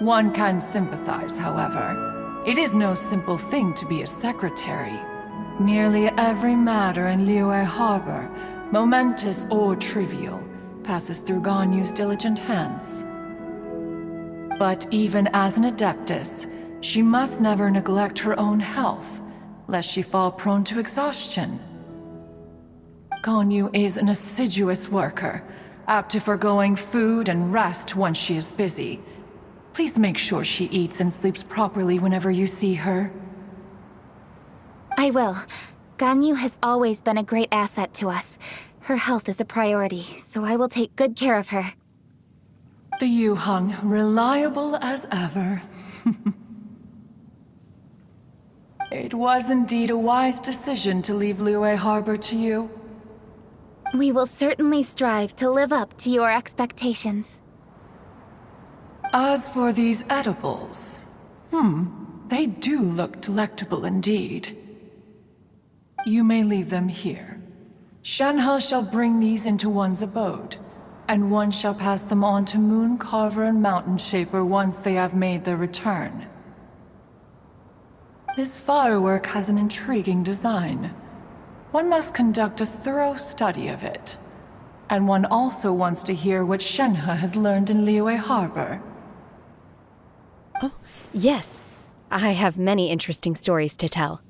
One can sympathize, however. It is no simple thing to be a secretary. Nearly every matter in Liyue Harbor, momentous or trivial, passes through Ganyu's diligent hands. But even as an adeptus, she must never neglect her own health, lest she fall prone to exhaustion. Ganyu is an assiduous worker, apt to foregoing food and rest once she is busy. Please make sure she eats and sleeps properly whenever you see her. I will. Ganyu has always been a great asset to us. Her health is a priority, so I will take good care of her. The Yuheng, reliable as ever. It was indeed a wise decision to leave Liyue Harbor to you. We will certainly strive to live up to your expectations. As for these edibles, they do look delectable indeed. You may leave them here. Shenhe shall bring these into one's abode, and one shall pass them on to Mooncarver and Mountain Shaper once they have made their return. This firework has an intriguing design. One must conduct a thorough study of it. And one also wants to hear what Shenhe has learned in Liyue Harbor. Oh, yes. I have many interesting stories to tell.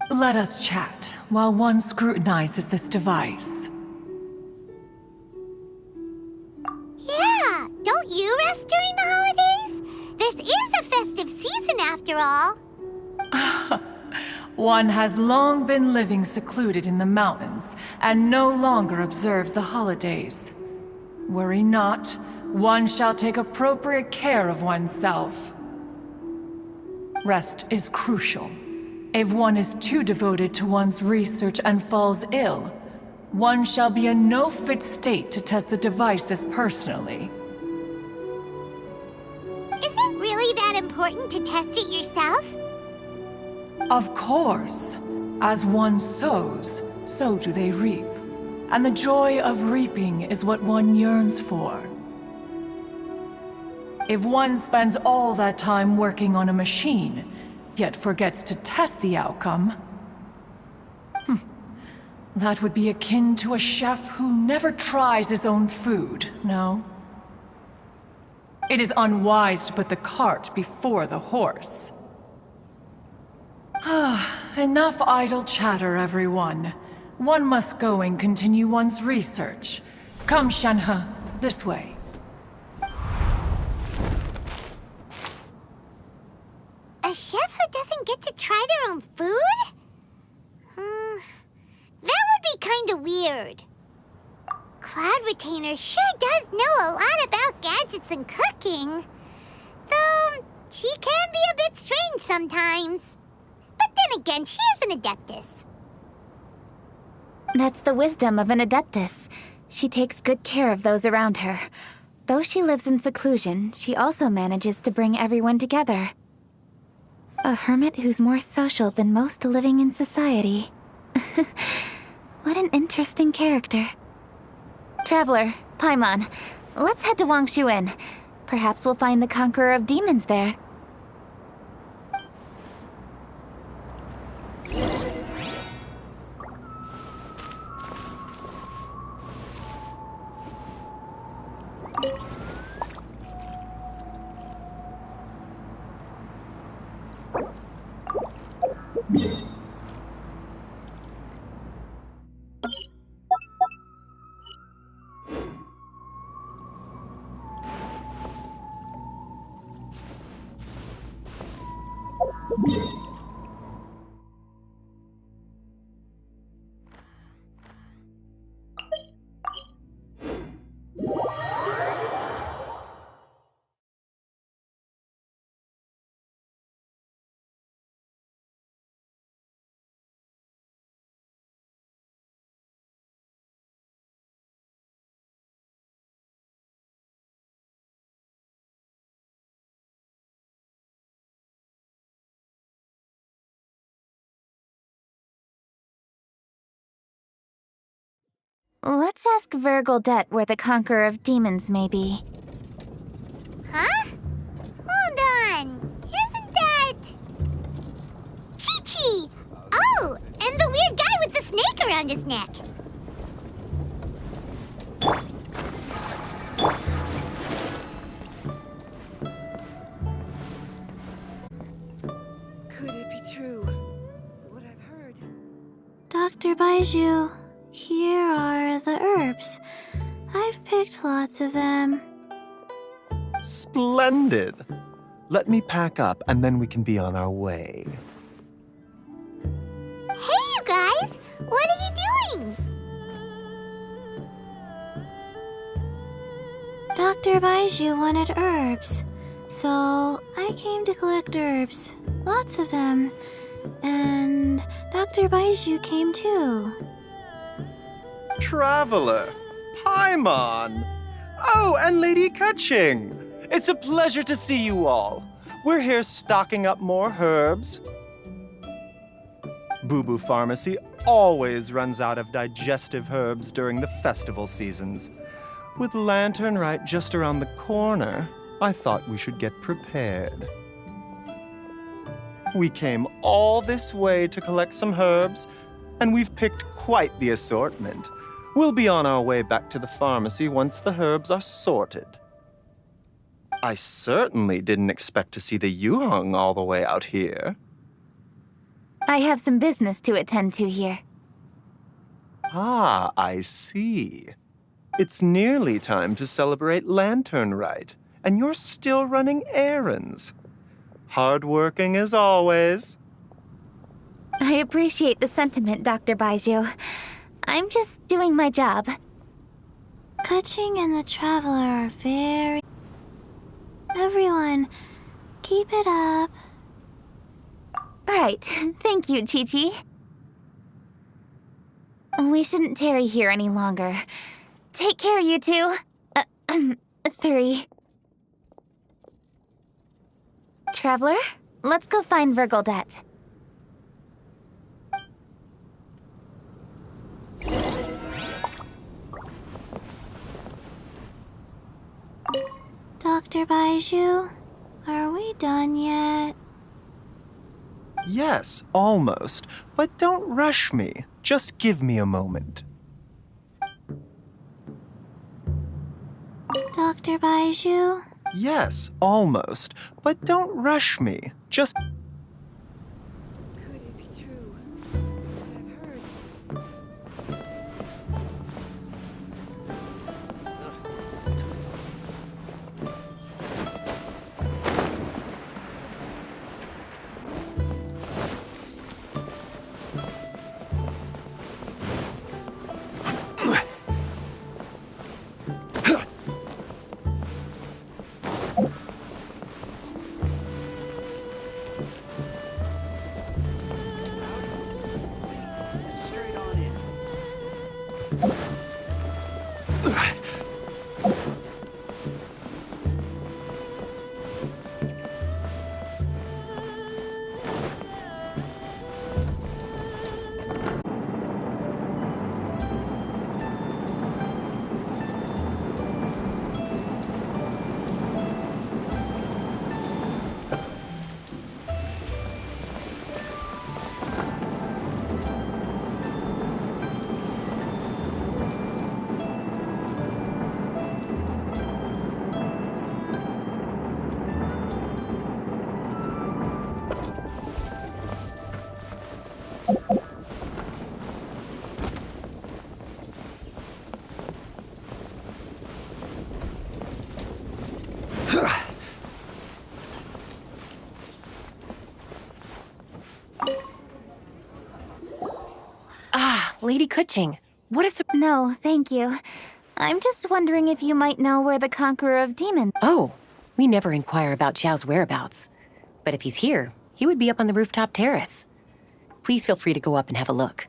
Let us chat while one scrutinizes this device. Yeah, don't you rest during the holidays? This is a festive season after all. One has long been living secluded in the mountains and no longer observes the holidays. Worry not, one shall take appropriate care of oneself. Rest is crucial. If one is too devoted to one's research and falls ill, one shall be in no fit state to test the devices personally. Is it really that important to test it yourself? Of course. As one sows, so do they reap. And the joy of reaping is what one yearns for. If one spends all that time working on a machine, yet forgets to test the outcome, that would be akin to a chef who never tries his own food, no? It is unwise to put the cart before the horse. Enough idle chatter, everyone. One must go and continue one's research. Come, Shenhe, this way. A chef who doesn't get to try their own food? That would be kinda weird. Cloud Retainer sure does know a lot about gadgets and cooking. Though, she can be a bit strange sometimes. But then again, she is an adeptus. That's the wisdom of an adeptus. She takes good care of those around her. Though she lives in seclusion, she also manages to bring everyone together. A hermit who's more social than most living in society. What an interesting character. Traveler, Paimon, let's head to Wangshuin. Perhaps we'll find the Conqueror of Demons there. Let's ask Virgil Det where the Conqueror of Demons may be. Huh? snake around his neck. Could it be true? What I've heard. Dr. Baiju, here are the herbs. I've picked lots of them. Splendid! Let me pack up and then we can be on our way. Hey, you guys! What are you doing? Dr. Baiju wanted herbs, so I came to collect herbs. Lots of them. And Dr. Baiju came too. Traveler! Paimon! Oh, and Lady Kaching! It's a pleasure to see you all. We're here stocking up more herbs. Boo Boo Pharmacy always runs out of digestive herbs during the festival seasons. With Lantern right just around the corner, I thought we should get prepared. We came all this way to collect some herbs, and we've picked quite the assortment. We'll be on our way back to the pharmacy once the herbs are sorted. I certainly didn't expect to see the Yuheng all the way out here. I have some business to attend to here. Ah, I see. It's nearly time to celebrate Lantern Rite, and you're still running errands. Hardworking as always. I appreciate the sentiment, Dr. Baiju. I'm just doing my job. Kaching and the Traveler are very... Everyone, keep it up. Right. Thank you, Chi-Chi. We shouldn't tarry here any longer. Take care, you two. 3. Traveler, let's go find Virgildet. Dr. Baiju, are we done yet? Yes, almost. But don't rush me. Just give me a moment. Dr. Baiju? Yes, almost. But don't rush me. Just... Could it be true? What I've heard. Straight on in. Lady Kuching, what is... No, thank you. I'm just wondering if you might know where the Conqueror of Demons... Oh, we never inquire about Xiao's whereabouts. But if he's here, he would be up on the rooftop terrace. Please feel free to go up and have a look.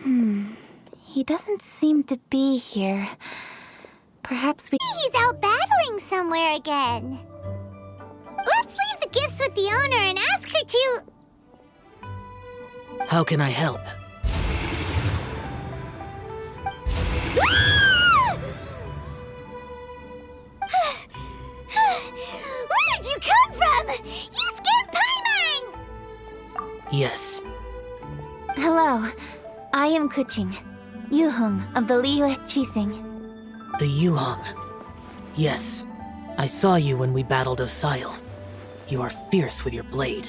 He doesn't seem to be here. Perhaps we... He's out battling somewhere again. Let's leave the gifts with the owner and ask her to... How can I help? Where did you come from? You scared Paimon! Yes. Hello. I am Kuching, Yuhung of the Liyue Chising. The Yuhong. Yes. I saw you when we battled Osail. You are fierce with your blade.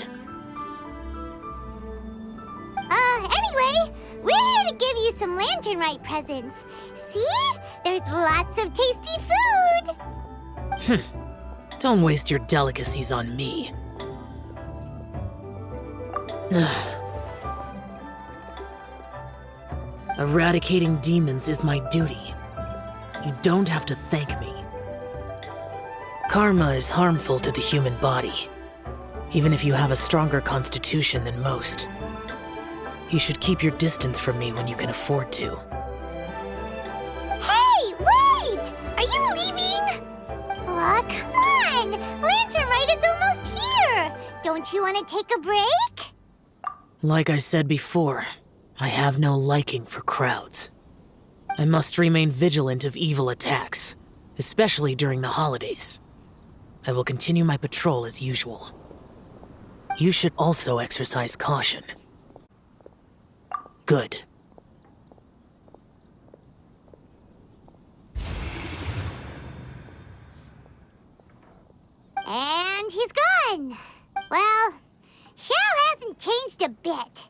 Anyway, we're here to give you some Lantern Rite presents. See? There's lots of tasty food! Don't waste your delicacies on me. Eradicating demons is my duty. You don't have to thank me. Karma is harmful to the human body, even if you have a stronger constitution than most. You should keep your distance from me when you can afford to. Hey, wait! Are you leaving? Oh, come on! Lantern Rite is almost here! Don't you want to take a break? Like I said before, I have no liking for crowds. I must remain vigilant of evil attacks, especially during the holidays. I will continue my patrol as usual. You should also exercise caution. Good. And he's gone. Well, Xiao hasn't changed a bit.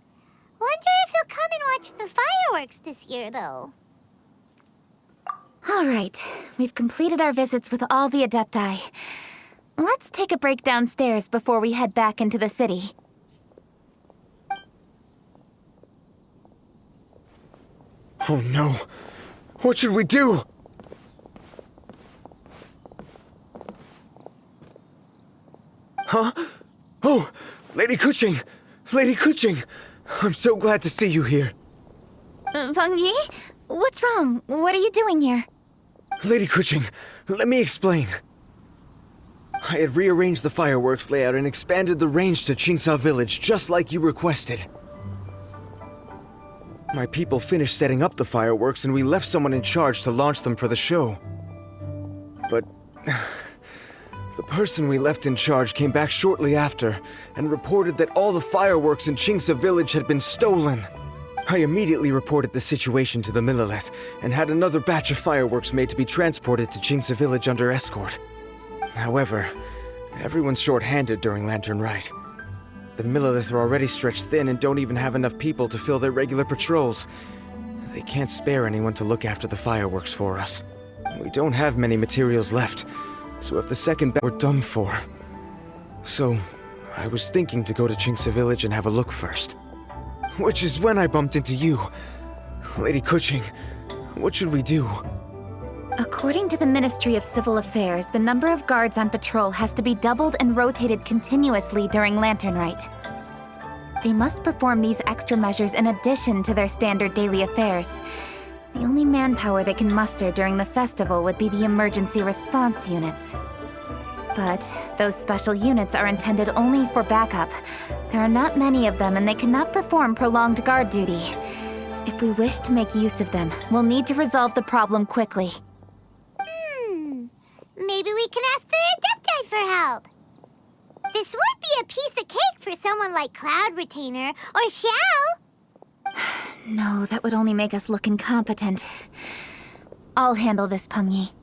Wonder if he'll come and watch the fireworks this year, though. All right, we've completed our visits with all the Adepti. Let's take a break downstairs before we head back into the city. Oh no! What should we do? Huh? Oh, Lady Kuching! Lady Kuching! I'm so glad to see you here. Feng Yi? What's wrong? What are you doing here? Lady Kuching, let me explain. I had rearranged the fireworks layout and expanded the range to Qingsa Village just like you requested. My people finished setting up the fireworks and we left someone in charge to launch them for the show. But the person we left in charge came back shortly after and reported that all the fireworks in Qingsa Village had been stolen. I immediately reported the situation to the Millelith and had another batch of fireworks made to be transported to Qingsa Village under escort. However, everyone's short-handed during Lantern Rite. The Millelith are already stretched thin and don't even have enough people to fill their regular patrols. They can't spare anyone to look after the fireworks for us. We don't have many materials left, so if the second we're done for. So, I was thinking to go to Qingsa Village and have a look first. Which is when I bumped into you. Lady Kuching, what should we do? According to the Ministry of Civil Affairs, the number of guards on patrol has to be doubled and rotated continuously during Lantern Rite. They must perform these extra measures in addition to their standard daily affairs. The only manpower they can muster during the festival would be the emergency response units. But those special units are intended only for backup. There are not many of them and they cannot perform prolonged guard duty. If we wish to make use of them, we'll need to resolve the problem quickly. Maybe we can ask the Adepti for help. This would be a piece of cake for someone like Cloud Retainer or Xiao. No, that would only make us look incompetent. I'll handle this, Peng Yi.